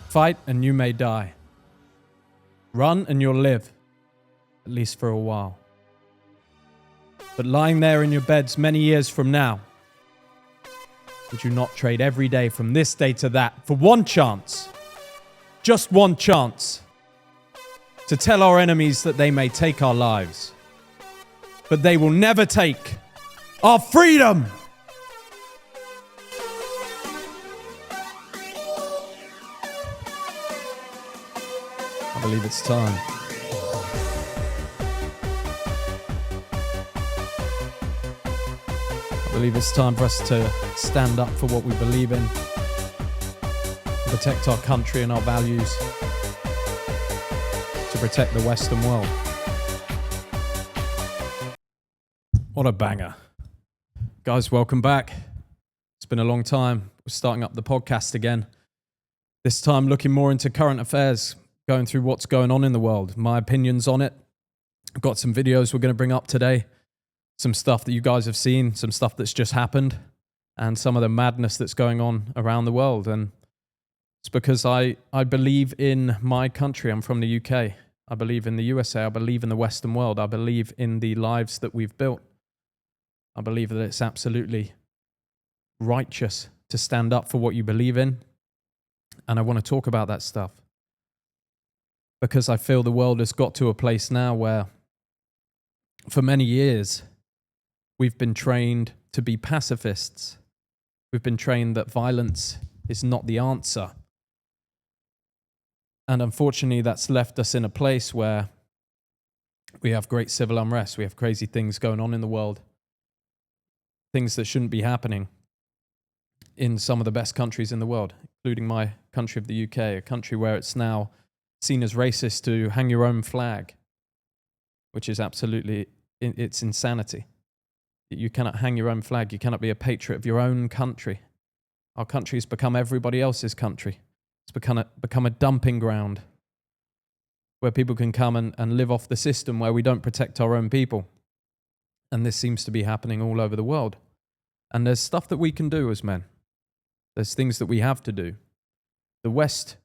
Fight and you may die. Run and you'll live, at least for a while. But lying there in your beds many years from now, would you not trade every day from this day to that for one chance, just one chance, to tell our enemies that they may take our lives, but they will never take our freedom? I believe it's time. I believe it's time for us to stand up for what we believe in, protect our country and our values, to protect the Western world. What a banger. Guys, welcome back. It's been a long time. We're starting up the podcast again. This time looking more into current affairs, going through what's going on in the world, my opinions on it. I've got some videos we're going to bring up today, some stuff that you guys have seen, some stuff that's just happened, and some of the madness that's going on around the world. And it's because I believe in my country. I'm from the UK. I believe in the USA. I believe in the Western world. I believe in the lives that we've built. I believe that it's absolutely righteous to stand up for what you believe in. And I want to talk about that stuff, because I feel the world has got to a place now where for many years we've been trained to be pacifists. We've been trained that violence is not the answer. And unfortunately, that's left us in a place where we have great civil unrest. We have crazy things going on in the world, things that shouldn't be happening in some of the best countries in the world, including my country of the UK, a country where it's now seen as racist to hang your own flag, which is absolutely, it's insanity. You cannot hang your own flag. You cannot be a patriot of your own country. Our country has become everybody else's country. It's become a dumping ground where people can come and live off the system, where we don't protect our own people. And this seems to be happening all over the world. And there's stuff that we can do as men. There's things that we have to do. The West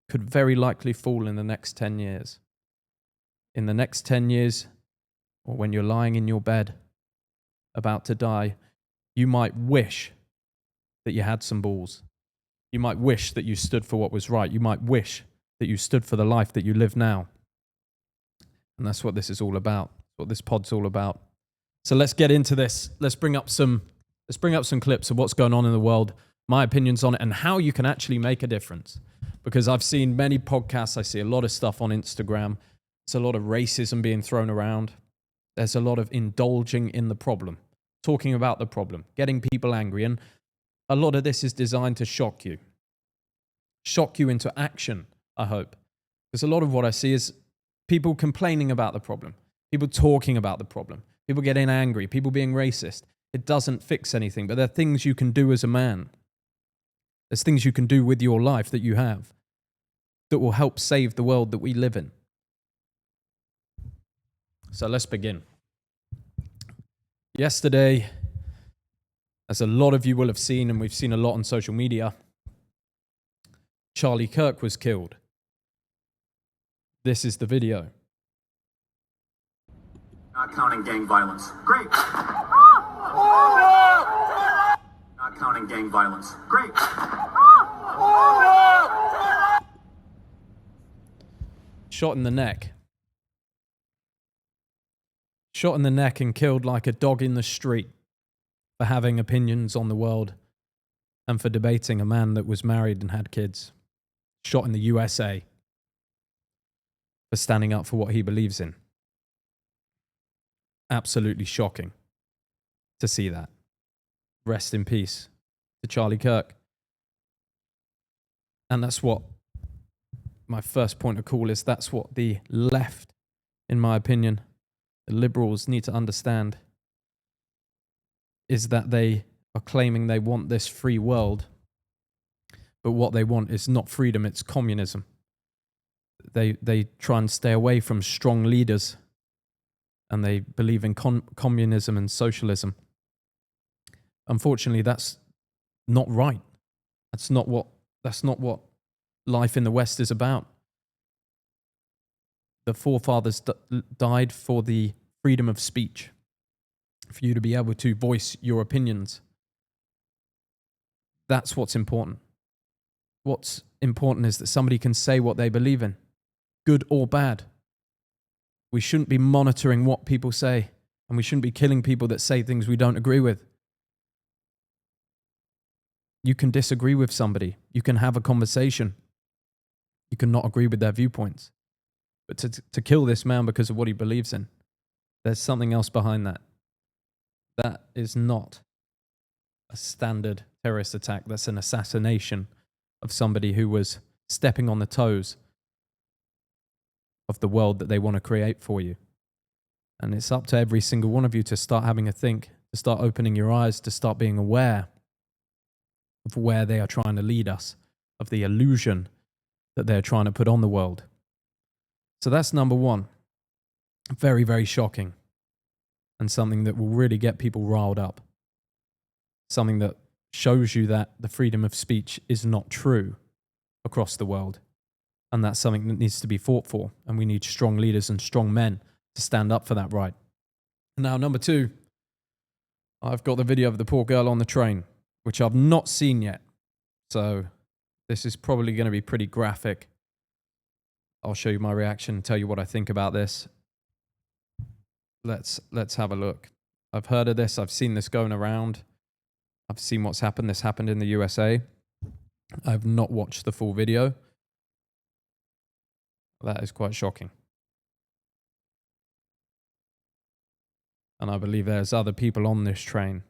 could very likely fall in the next 10 years. In the next 10 years, or when you're lying in your bed about to die, you might wish that you had some balls. You might wish that you stood for what was right. You might wish that you stood for the life that you live now. And that's what this is all about, what this pod's all about. So let's get into this. Let's bring up some clips of what's going on in the world, my opinions on it, and how you can actually make a difference. Because I've seen many podcasts, I see a lot of stuff on Instagram. There's a lot of racism being thrown around. There's a lot of indulging in the problem, talking about the problem, getting people angry. And a lot of this is designed to shock you into action, I hope. Because a lot of what I see is people complaining about the problem, people talking about the problem, people getting angry, people being racist. It doesn't fix anything, but there are things you can do as a man. There's things you can do with your life that you have that will help save the world that we live in. So let's begin. Yesterday, as a lot of you will have seen, and we've seen a lot on social media, Charlie Kirk was killed. This is the video. Not counting gang violence. Great. Not counting gang violence. Great. Shot in the neck. Shot in the neck and killed like a dog in the street for having opinions on the world and for debating a man that was married and had kids. Shot in the USA for standing up for what he believes in. Absolutely shocking to see that. Rest in peace to Charlie Kirk. And that's what my first point of call is. That's what the left, in my opinion, the liberals need to understand, is that they are claiming they want this free world, but what they want is not freedom, it's communism. They try and stay away from strong leaders, and they believe in communism and socialism. Unfortunately, that's not right. That's not what life in the West is about. The forefathers died for the freedom of speech, for you to be able to voice your opinions. That's what's important. What's important is that somebody can say what they believe in, good or bad. We shouldn't be monitoring what people say, and we shouldn't be killing people that say things we don't agree with. You can disagree with somebody. You can have a conversation. You can not agree with their viewpoints. But to kill this man because of what he believes in, there's something else behind that. That is not a standard terrorist attack. That's an assassination of somebody who was stepping on the toes of the world that they want to create for you. And it's up to every single one of you to start having a think, to start opening your eyes, to start being aware of where they are trying to lead us, of the illusion that they're trying to put on the world. So that's number one. Very, very shocking. And something that will really get people riled up. Something that shows you that the freedom of speech is not true across the world. And that's something that needs to be fought for. And we need strong leaders and strong men to stand up for that right. Now, number two, I've got the video of the poor girl on the train, which I've not seen yet. So this is probably going to be pretty graphic. I'll show you my reaction and tell you what I think about this. Let's have a look. I've heard of this. I've seen this going around. I've seen what's happened. This happened in the USA. I've not watched the full video. That is quite shocking. And I believe there's other people on this train.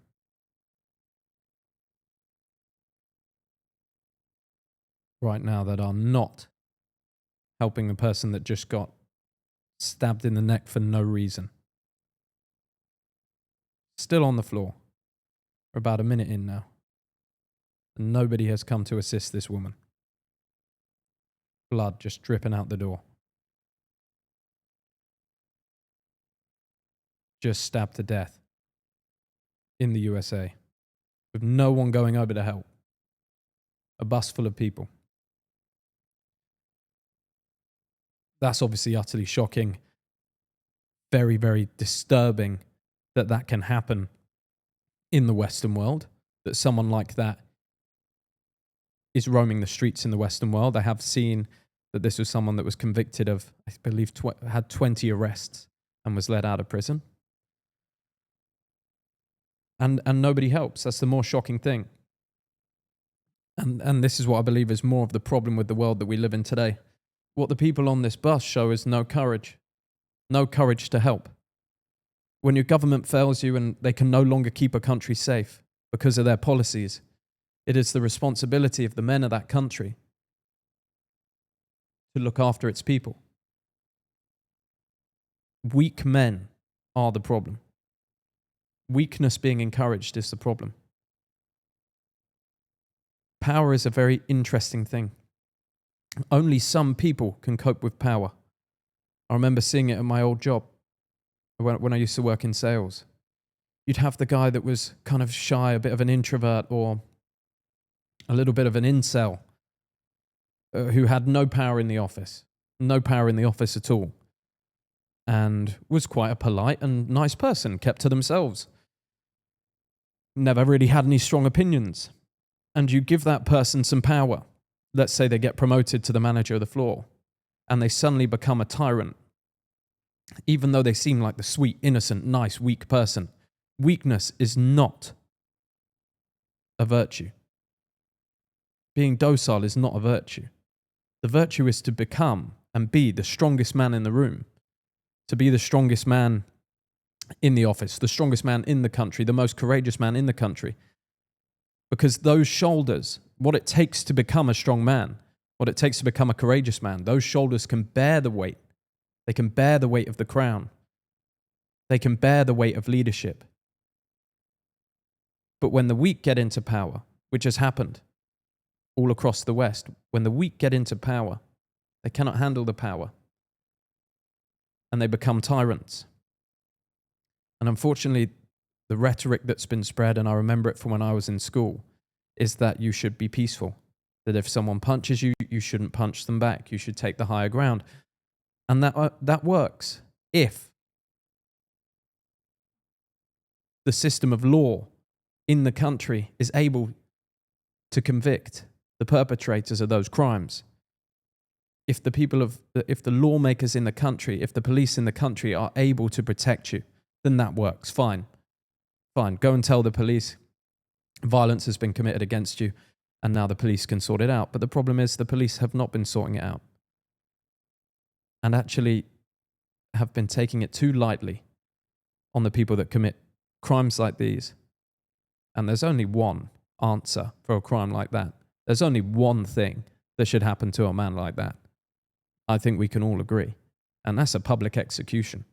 Right now that are not helping the person that just got stabbed in the neck for no reason. Still on the floor. We're about a minute in now. And nobody has come to assist this woman. Blood just dripping out the door. Just stabbed to death in the USA. With no one going over to help. A bus full of people. That's obviously utterly shocking. Very, very disturbing that that can happen in the Western world. That someone like that is roaming the streets in the Western world. I have seen that this was someone that was convicted of, I believe, had 20 arrests and was let out of prison. And nobody helps. That's the more shocking thing. And this is what I believe is more of the problem with the world that we live in today. What the people on this bus show is no courage. No courage to help. When your government fails you and they can no longer keep a country safe because of their policies, it is the responsibility of the men of that country to look after its people. Weak men are the problem. Weakness being encouraged is the problem. Power is a very interesting thing. Only some people can cope with power. I remember seeing it at my old job when I used to work in sales. You'd have the guy that was kind of shy, a bit of an introvert or a little bit of an incel who had no power in the office. No power in the office at all. And was quite a polite and nice person, kept to themselves. Never really had any strong opinions. And you give that person some power. Let's say they get promoted to the manager of the floor and they suddenly become a tyrant. Even though they seem like the sweet, innocent, nice, weak person. Weakness is not a virtue. Being docile is not a virtue. The virtue is to become and be the strongest man in the room. To be the strongest man in the office, the strongest man in the country, the most courageous man in the country. Because those shoulders, what it takes to become a strong man, what it takes to become a courageous man, those shoulders can bear the weight. They can bear the weight of the crown. They can bear the weight of leadership. But when the weak get into power, which has happened all across the West, when the weak get into power, they cannot handle the power. And they become tyrants. And unfortunately, the rhetoric that's been spread, and I remember it from when I was in school, is that you should be peaceful, that if someone punches you, you shouldn't punch them back. You should take the higher ground. And that works if the system of law in the country is able to convict the perpetrators of those crimes. If the lawmakers in the country, if the police in the country are able to protect you, then that works. Fine. Go and tell the police violence has been committed against you, and now the police can sort it out. But the problem is the police have not been sorting it out, and actually have been taking it too lightly on the people that commit crimes like these. And there's only one answer for a crime like that. There's only one thing that should happen to a man like that. I think we can all agree. And that's a public execution.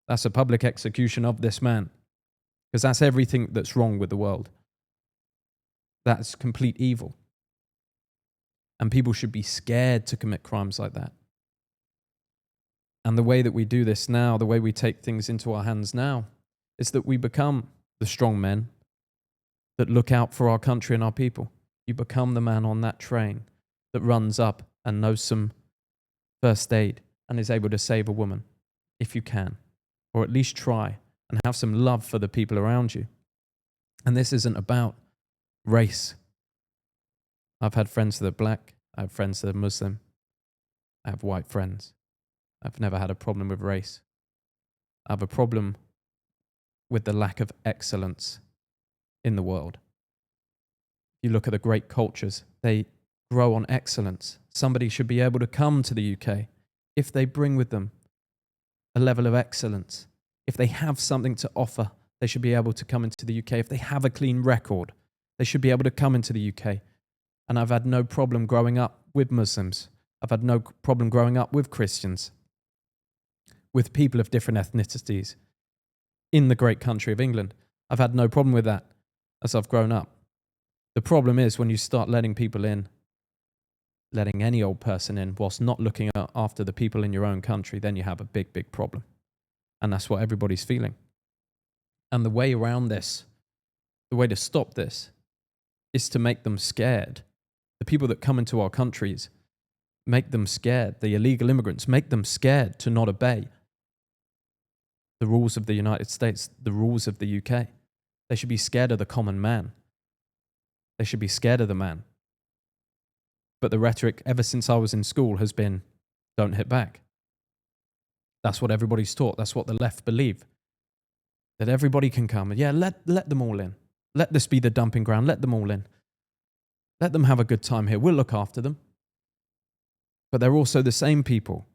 That's a public execution of this man. Because that's everything that's wrong with the world. That's complete evil. And people should be scared to commit crimes like that. And the way that we do this now, the way we take things into our hands now, is that we become the strong men that look out for our country and our people. You become the man on that train that runs up and knows some first aid and is able to save a woman, if you can, or at least try and have some love for the people around you. And this isn't about race. I've had friends that are black. I have friends that are Muslim. I have white friends. I've never had a problem with race. I have a problem with the lack of excellence in the world. You look at the great cultures, they grow on excellence. Somebody should be able to come to the UK if they bring with them a level of excellence. If they have something to offer, they should be able to come into the UK. If they have a clean record, they should be able to come into the UK. And I've had no problem growing up with Muslims. I've had no problem growing up with Christians, with people of different ethnicities in the great country of England. I've had no problem with that as I've grown up. The problem is when you start letting people in, letting any old person in, whilst not looking after the people in your own country, then you have a big, big problem. And that's what everybody's feeling. And the way around this, the way to stop this, is to make them scared. The people that come into our countries, make them scared. The illegal immigrants, make them scared to not obey the rules of the United States, the rules of the UK. They should be scared of the common man. They should be scared of the man. But the rhetoric ever since I was in school has been, don't hit back. That's what everybody's taught. That's what the left believe. That everybody can come. And yeah, let them all in. Let this be the dumping ground. Let them all in. Let them have a good time here. We'll look after them. But they're also the same people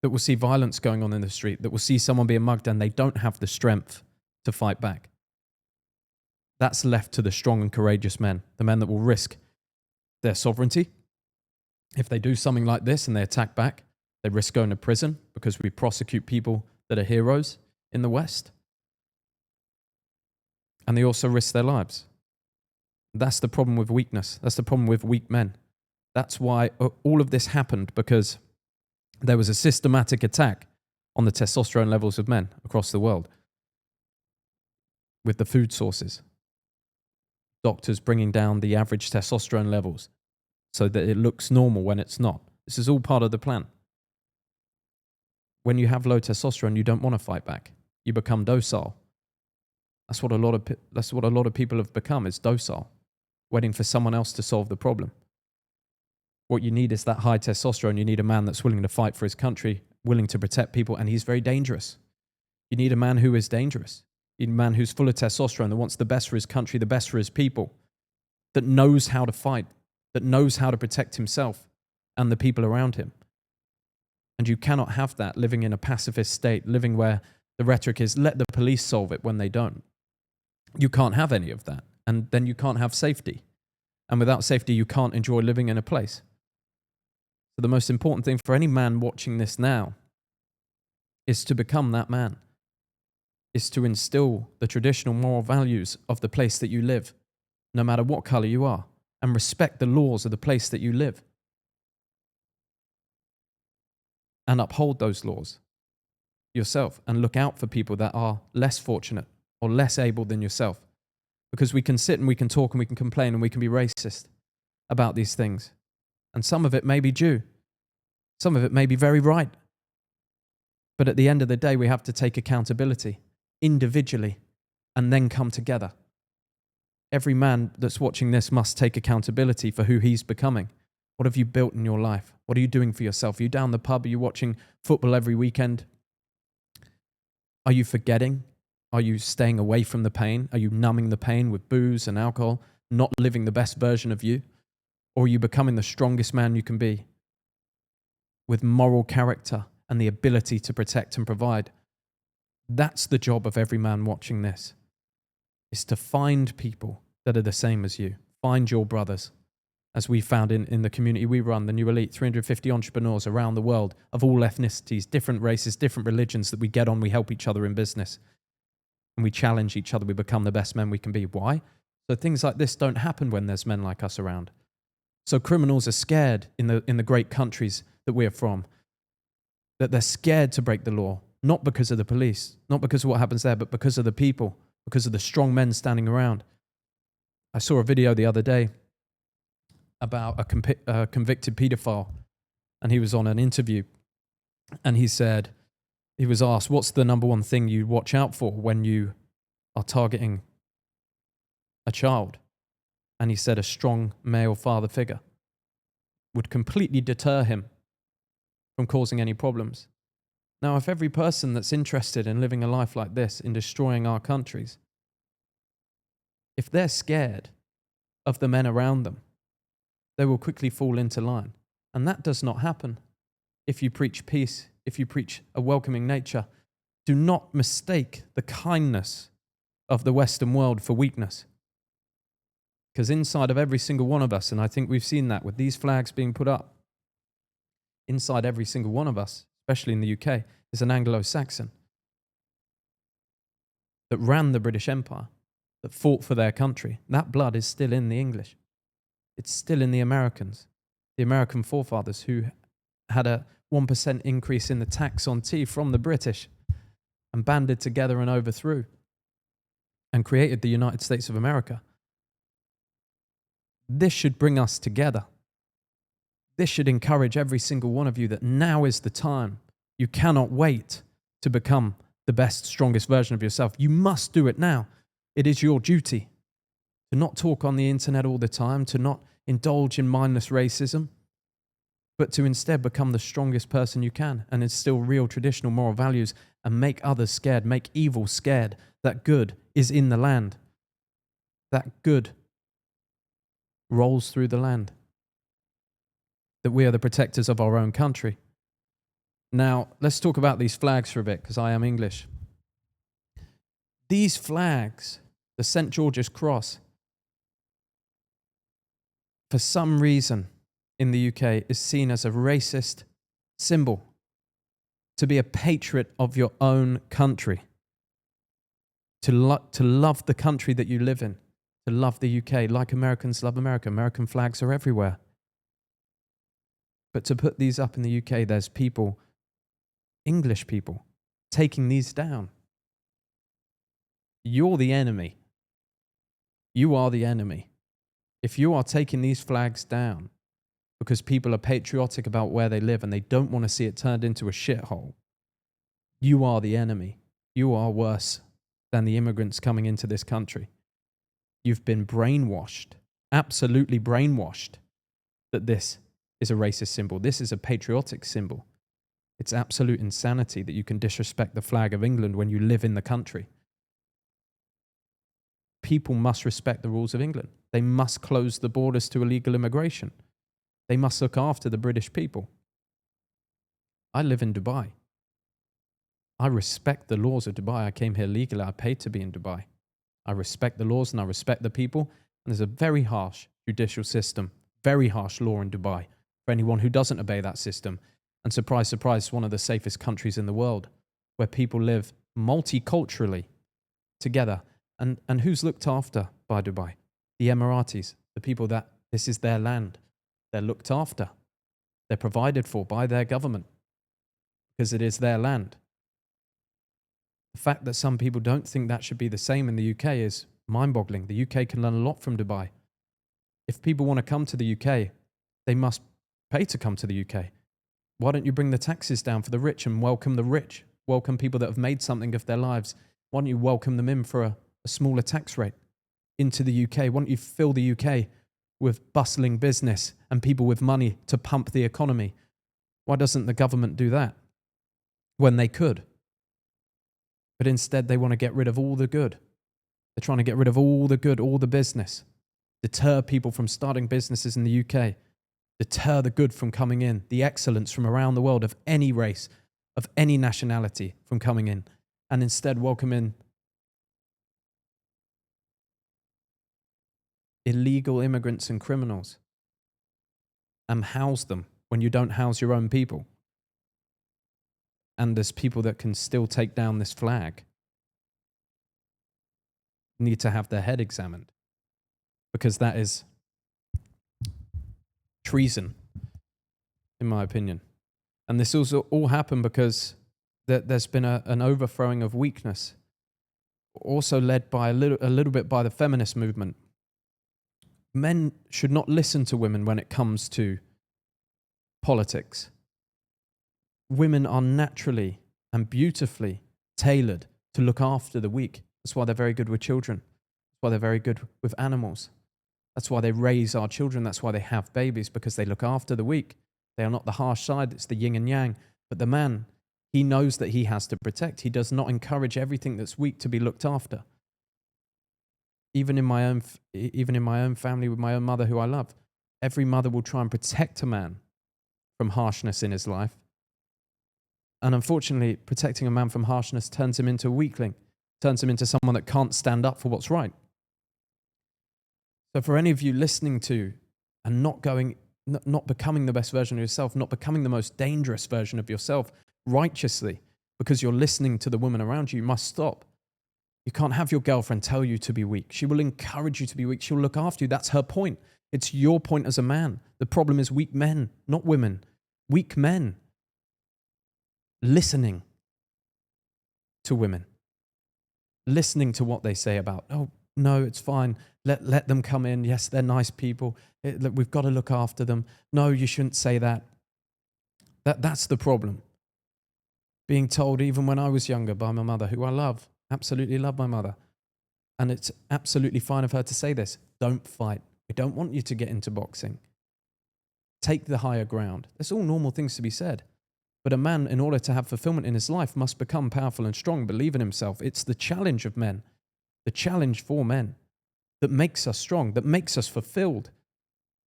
that will see violence going on in the street, that will see someone being mugged and they don't have the strength to fight back. That's left to the strong and courageous men, the men that will risk their sovereignty. If they do something like this and they attack back, they risk going to prison because we prosecute people that are heroes in the West. And they also risk their lives. That's the problem with weakness. That's the problem with weak men. That's why all of this happened, because there was a systematic attack on the testosterone levels of men across the world with the food sources. Doctors bringing down the average testosterone levels so that it looks normal when it's not. This is all part of the plan. When you have low testosterone, you don't want to fight back. You become docile. That's what a lot of people have become, is docile, waiting for someone else to solve the problem. What you need is that high testosterone. You need a man that's willing to fight for his country, willing to protect people, and he's very dangerous. You need a man who is dangerous. You need a man who's full of testosterone, that wants the best for his country, the best for his people, that knows how to fight, that knows how to protect himself and the people around him. And you cannot have that living in a pacifist state, living where the rhetoric is, let the police solve it when they don't. You can't have any of that. And then you can't have safety. And without safety, you can't enjoy living in a place. So the most important thing for any man watching this now is to become that man, is to instill the traditional moral values of the place that you live, no matter what color you are, and respect the laws of the place that you live. And uphold those laws yourself, and look out for people that are less fortunate or less able than yourself. Because we can sit and we can talk and we can complain and we can be racist. about these things. And some of it may be due. Some of it may be very right. But at the end of the day, we have to take accountability individually and then come together. Every man that's watching this must take accountability for who he's becoming. What have you built in your life? What are you doing for yourself? Are you down the pub? Are you watching football every weekend? Are you forgetting? Are you staying away from the pain? Are you numbing the pain with booze and alcohol, not living the best version of you? Or are you becoming the strongest man you can be with moral character and the ability to protect and provide? That's the job of every man watching this, is to find people that are the same as you. Find your brothers, as we found in the community we run, the New Elite, 350 entrepreneurs around the world of all ethnicities, different races, different religions that we get on, we help each other in business. And we challenge each other, we become the best men we can be. Why? So things like this don't happen when there's men like us around. So criminals are scared in the great countries that we're from, that they're scared to break the law, not because of the police, not because of what happens there, but because of the people, because of the strong men standing around. I saw a video the other day about a convicted paedophile, and he was on an interview, and he said, he was asked, what's the number one thing you watch out for when you are targeting a child? And he said a strong male father figure would completely deter him from causing any problems. Now, if every person that's interested in living a life like this, in destroying our countries, if they're scared of the men around them, they will quickly fall into line. And that does not happen if you preach peace, if you preach a welcoming nature. Do not mistake the kindness of the Western world for weakness. Because inside of every single one of us, and I think we've seen that with these flags being put up, inside every single one of us, especially in the UK, is an Anglo-Saxon that ran the British Empire, that fought for their country. That blood is still in the English. It's still in the Americans, the American forefathers who had a 1% increase in the tax on tea from the British and banded together and overthrew and created the United States of America. This should bring us together. This should encourage every single one of you that now is the time. You cannot wait to become the best, strongest version of yourself. You must do it now. It is your duty to not talk on the internet all the time, to not indulge in mindless racism, but to instead become the strongest person you can and instill real traditional moral values and make others scared, make evil scared that good is in the land, that good rolls through the land, that we are the protectors of our own country. Now, let's talk about these flags for a bit, because I am English. These flags, the St. George's Cross, for some reason in the UK is seen as a racist symbol, to be a patriot of your own country, to love the country that you live in, to love the UK like Americans love America. American flags are everywhere. But to put these up in the UK, there's people, English people, taking these down. You're the enemy. You are the enemy. If you are taking these flags down because people are patriotic about where they live and they don't want to see it turned into a shithole, you are the enemy. You are worse than the immigrants coming into this country. You've been brainwashed, absolutely brainwashed, that this is a racist symbol. This is a patriotic symbol. It's absolute insanity that you can disrespect the flag of England when you live in the country. People must respect the rules of England. They must close the borders to illegal immigration. They must look after the British people. I live in Dubai. I respect the laws of Dubai. I came here legally. I paid to be in Dubai. I respect the laws and I respect the people. And there's a very harsh judicial system, very harsh law in Dubai for anyone who doesn't obey that system. And surprise, surprise, it's one of the safest countries in the world where people live multiculturally together. And who's looked after by Dubai? The Emiratis, the people that this is their land. They're looked after. They're provided for by their government because it is their land. The fact that some people don't think that should be the same in the UK is mind-boggling. The UK can learn a lot from Dubai. If people want to come to the UK, they must pay to come to the UK. Why don't you bring the taxes down for the rich and welcome the rich? Welcome people that have made something of their lives. Why don't you welcome them in for a smaller tax rate into the UK? Why don't you fill the UK with bustling business and people with money to pump the economy? Why doesn't the government do that when they could? But instead, they want to get rid of all the good. They're trying to get rid of all the good, all the business, deter people from starting businesses in the UK, deter the good from coming in, the excellence from around the world of any race, of any nationality from coming in, and instead welcome in illegal immigrants and criminals and house them when you don't house your own people. And there's people that can still take down this flag need to have their head examined, because that is treason, in my opinion. And this also all happened because there's been an overthrowing of weakness, also led by a little bit by the feminist movement. Men should not listen to women when it comes to politics. Women are naturally and beautifully tailored to look after the weak. That's why they're very good with children. That's why they're very good with animals. That's why they raise our children. That's why they have babies, because they look after the weak. They are not the harsh side. It's the yin and yang. But the man, he knows that he has to protect. He does not encourage everything that's weak to be looked after. Even in my own family, with my own mother who I love, every mother will try and protect a man from harshness in his life. And unfortunately, protecting a man from harshness turns him into a weakling, turns him into someone that can't stand up for what's right. So for any of you listening to and not becoming the best version of yourself, not becoming the most dangerous version of yourself righteously, because you're listening to the woman around you, you must stop. You can't have your girlfriend tell you to be weak. She will encourage you to be weak. She'll look after you. That's her point. It's your point as a man. The problem is weak men, not women. Weak men listening to women, listening to what they say about, oh, no, it's fine. Let them come in. Yes, they're nice people. We've got to look after them. No, you shouldn't say that. That's the problem. Being told, even when I was younger, by my mother, who I love, absolutely love my mother. And it's absolutely fine of her to say this. Don't fight. We don't want you to get into boxing. Take the higher ground. There's all normal things to be said. But a man, in order to have fulfillment in his life, must become powerful and strong, believe in himself. It's the challenge of men, the challenge for men, that makes us strong, that makes us fulfilled.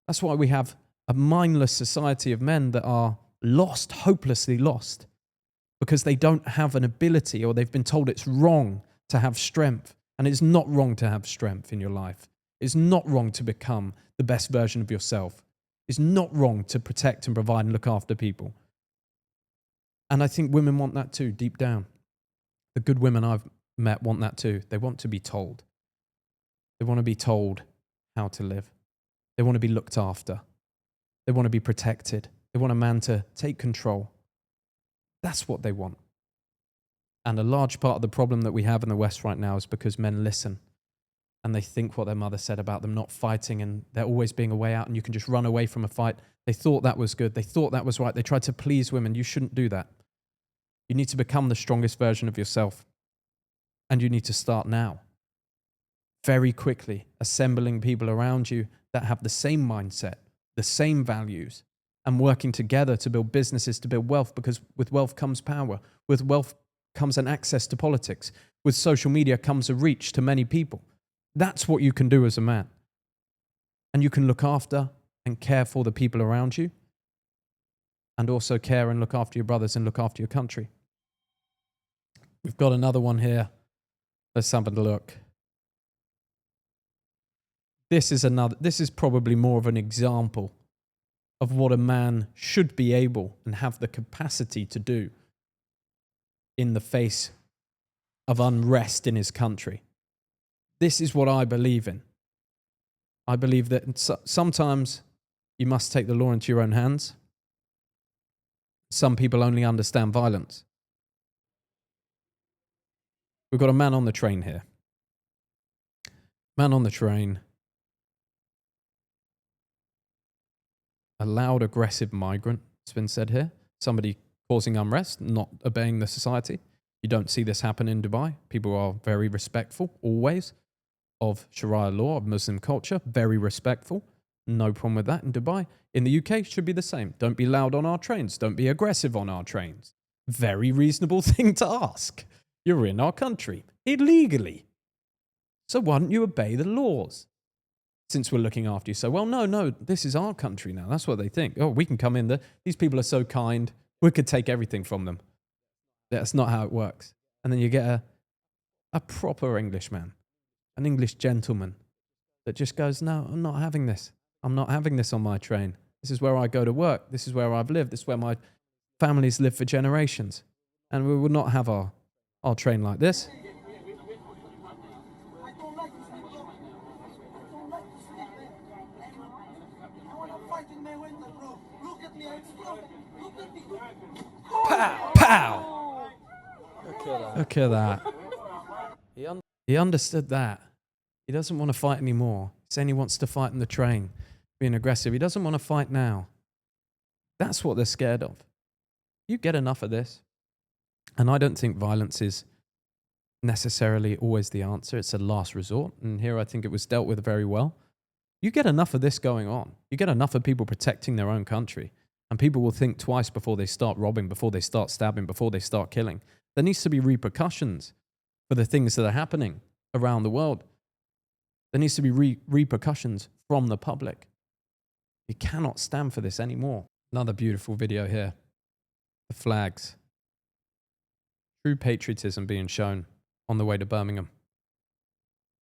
That's why we have a mindless society of men that are lost, hopelessly lost, because they don't have an ability, or they've been told it's wrong to have strength. And it's not wrong to have strength in your life. It's not wrong to become the best version of yourself. It's not wrong to protect and provide and look after people. And I think women want that too, deep down. The good women I've met want that too. They want to be told. They want to be told how to live. They want to be looked after. They want to be protected. They want a man to take control. That's what they want. And a large part of the problem that we have in the West right now is because men listen and they think what their mother said about them not fighting, and there always being a way out and you can just run away from a fight. They thought that was good. They thought that was right. They tried to please women. You shouldn't do that. You need to become the strongest version of yourself. And you need to start now. Very quickly, assembling people around you that have the same mindset, the same values, and working together to build businesses, to build wealth, because with wealth comes power. With wealth comes an access to politics. With social media comes a reach to many people. That's what you can do as a man. And you can look after and care for the people around you, and also care and look after your brothers and look after your country. We've got another one here. Let's have a look. This is probably more of an example of what a man should be able and have the capacity to do in the face of unrest in his country. This is what I believe in. I believe that sometimes you must take the law into your own hands. Some people only understand violence. We've got a man on the train here. Man on the train. a loud, aggressive migrant, it's been said here, somebody causing unrest, not obeying the society. You don't see this happen in Dubai. People are very respectful, always, of Sharia law, of Muslim culture, very respectful. No problem with that in Dubai. In the UK, should be the same. Don't be loud on our trains. Don't be aggressive on our trains. Very reasonable thing to ask. You're in our country, illegally. So why don't you obey the laws? Since we're looking after you so well, no, this is our country now. That's what they think. Oh, we can come in there. These people are so kind. We could take everything from them. That's not how it works. And then you get a proper Englishman, an English gentleman that just goes, no, I'm not having this. I'm not having this on my train. This is where I go to work. This is where I've lived. This is where my families live for generations. And we will not have our train like this. Pow! Pow! Look at that. He understood that. He doesn't want to fight anymore. He's saying he wants to fight in the train, being aggressive. He doesn't want to fight now. That's what they're scared of. You get enough of this. And I don't think violence is necessarily always the answer. It's a last resort. And here I think it was dealt with very well. You get enough of this going on. You get enough of people protecting their own country. And people will think twice before they start robbing, before they start stabbing, before they start killing. There needs to be repercussions for the things that are happening around the world. There needs to be repercussions from the public. You cannot stand for this anymore. Another beautiful video here. The flags. True patriotism being shown on the way to Birmingham.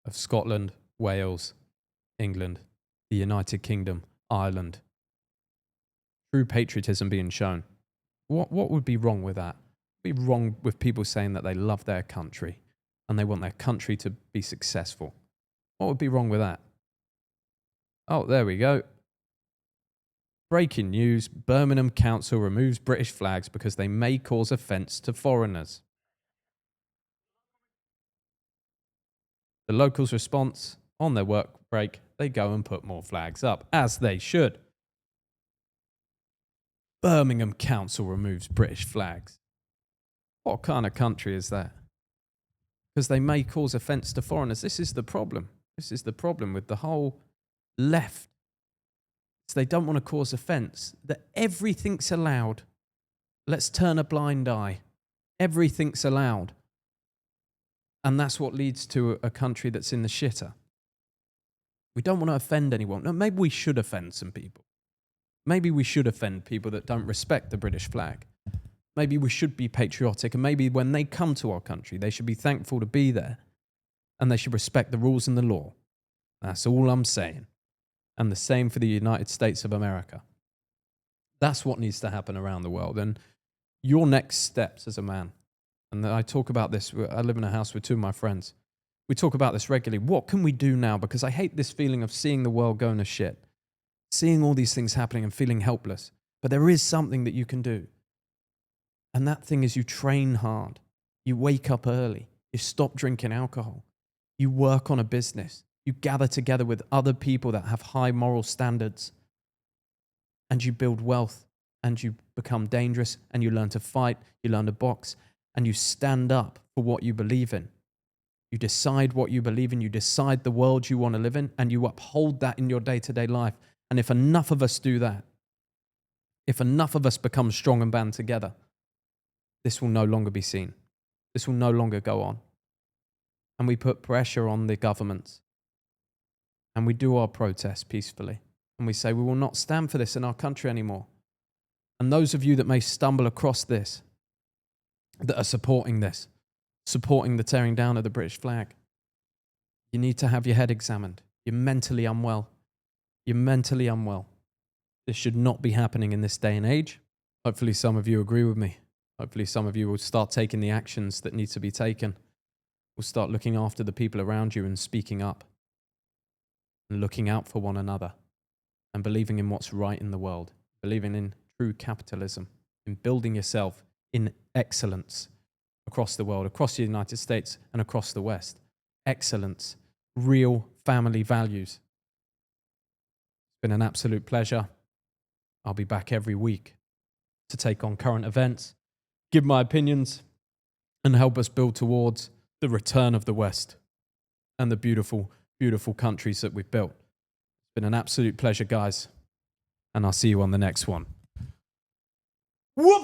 Of Scotland, Wales, England, the United Kingdom, Ireland. True patriotism being shown. What would be wrong with that? What would be wrong with people saying that they love their country and they want their country to be successful? What would be wrong with that? Oh, there we go. Breaking news, Birmingham Council removes British flags because they may cause offence to foreigners. The locals' response, on their work break, they go and put more flags up, as they should. Birmingham Council removes British flags. What kind of country is that? Because they may cause offence to foreigners. This is the problem. This is the problem with the whole left. So they don't want to cause offence. That everything's allowed. Let's turn a blind eye. Everything's allowed. And that's what leads to a country that's in the shitter. We don't want to offend anyone. No, maybe we should offend some people. Maybe we should offend people that don't respect the British flag. Maybe we should be patriotic, and maybe when they come to our country, they should be thankful to be there, and they should respect the rules and the law. That's all I'm saying. And the same for the United States of America. That's what needs to happen around the world. And your next steps as a man, and I talk about this, I live in a house with two of my friends. We talk about this regularly. What can we do now? Because I hate this feeling of seeing the world going to shit, seeing all these things happening and feeling helpless. But there is something that you can do. And that thing is you train hard. You wake up early. You stop drinking alcohol. You work on a business. You gather together with other people that have high moral standards. And you build wealth. And you become dangerous. And you learn to fight. You learn to box. And you stand up for what you believe in. You decide what you believe in. You decide the world you want to live in. And you uphold that in your day-to-day life. And if enough of us do that, if enough of us become strong and band together, this will no longer be seen. This will no longer go on. And we put pressure on the governments. And we do our protests peacefully. And we say we will not stand for this in our country anymore. And those of you that may stumble across this, that are supporting this, supporting the tearing down of the British flag, you need to have your head examined. You're mentally unwell. You're mentally unwell. This should not be happening in this day and age. Hopefully some of you agree with me. Hopefully some of you will start taking the actions that need to be taken. We'll start looking after the people around you and speaking up and looking out for one another and believing in what's right in the world, believing in true capitalism, in building yourself in excellence across the world, across the United States and across the West. Excellence, real family values. It's been an absolute pleasure. I'll be back every week to take on current events, give my opinions, and help us build towards the return of the West and the beautiful, beautiful countries that we've built. It's been an absolute pleasure, guys, and I'll see you on the next one. Whoop!